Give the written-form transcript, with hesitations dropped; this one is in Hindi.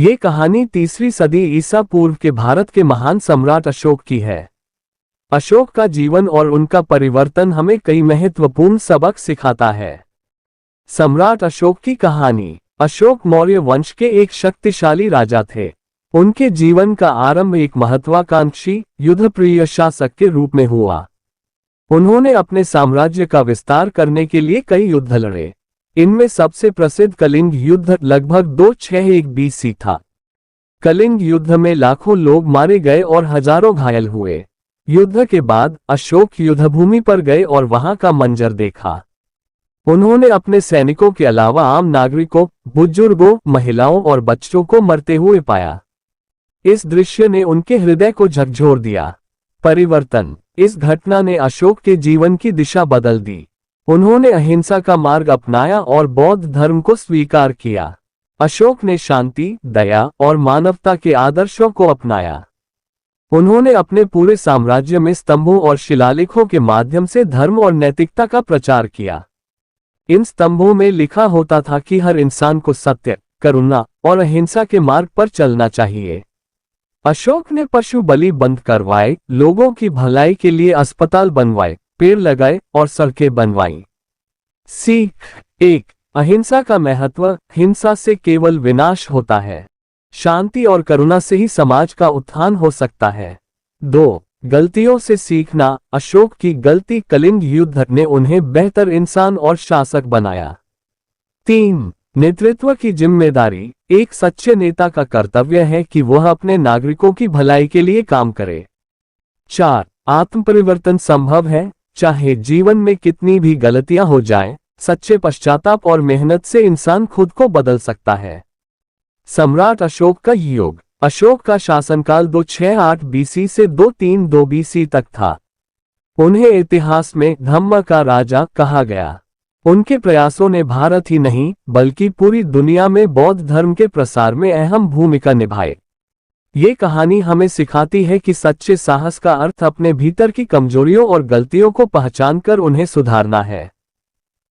ये कहानी 3वीं सदी ईसा पूर्व के भारत के महान सम्राट अशोक की है। अशोक का जीवन और उनका परिवर्तन हमें कई महत्वपूर्ण सबक सिखाता है। सम्राट अशोक की कहानी। अशोक मौर्य वंश के एक शक्तिशाली राजा थे। उनके जीवन का आरंभ एक महत्वाकांक्षी युद्धप्रिय शासक के रूप में हुआ। उन्होंने अपने साम्राज्य का विस्तार करने के लिए कई युद्ध लड़े। इनमें सबसे प्रसिद्ध कलिंग युद्ध लगभग 261 BC था। कलिंग युद्ध में लाखों लोग मारे गए और हजारों घायल हुए। युद्ध के बाद अशोक युद्धभूमि पर गए और वहां का मंजर देखा। उन्होंने अपने सैनिकों के अलावा आम नागरिकों, बुजुर्गों, महिलाओं और बच्चों को मरते हुए पाया। इस दृश्य ने उनके हृदय को झकझोर दिया। परिवर्तन। इस घटना ने अशोक के जीवन की दिशा बदल दी। उन्होंने अहिंसा का मार्ग अपनाया और बौद्ध धर्म को स्वीकार किया। अशोक ने शांति, दया और मानवता के आदर्शों को अपनाया। उन्होंने अपने पूरे साम्राज्य में स्तंभों और शिलालेखों के माध्यम से धर्म और नैतिकता का प्रचार किया। इन स्तंभों में लिखा होता था कि हर इंसान को सत्य, करुणा और अहिंसा के मार्ग पर चलना चाहिए। अशोक ने पशु बलि बंद करवाए, लोगों की भलाई के लिए अस्पताल बनवाए, पेड़ लगाए और सड़कें बनवाई। सीख 1। अहिंसा का महत्व। हिंसा से केवल विनाश होता है। शांति और करुणा से ही समाज का उत्थान हो सकता है। 2। गलतियों से सीखना। अशोक की गलती कलिंग युद्ध ने उन्हें बेहतर इंसान और शासक बनाया। 3। नेतृत्व की जिम्मेदारी। एक सच्चे नेता का कर्तव्य है कि वह अपने नागरिकों की भलाई के लिए काम करे। 4। आत्मपरिवर्तन संभव है। चाहे जीवन में कितनी भी गलतियां हो जाएं, सच्चे पश्चाताप और मेहनत से इंसान खुद को बदल सकता है। सम्राट अशोक का युग। अशोक का शासनकाल 268 BC से 232 BC तक था। उन्हें इतिहास में धम्म का राजा कहा गया। उनके प्रयासों ने भारत ही नहीं बल्कि पूरी दुनिया में बौद्ध धर्म के प्रसार में अहम भूमिका निभाई। ये कहानी हमें सिखाती है कि सच्चे साहस का अर्थ अपने भीतर की कमजोरियों और गलतियों को पहचानकर उन्हें सुधारना है।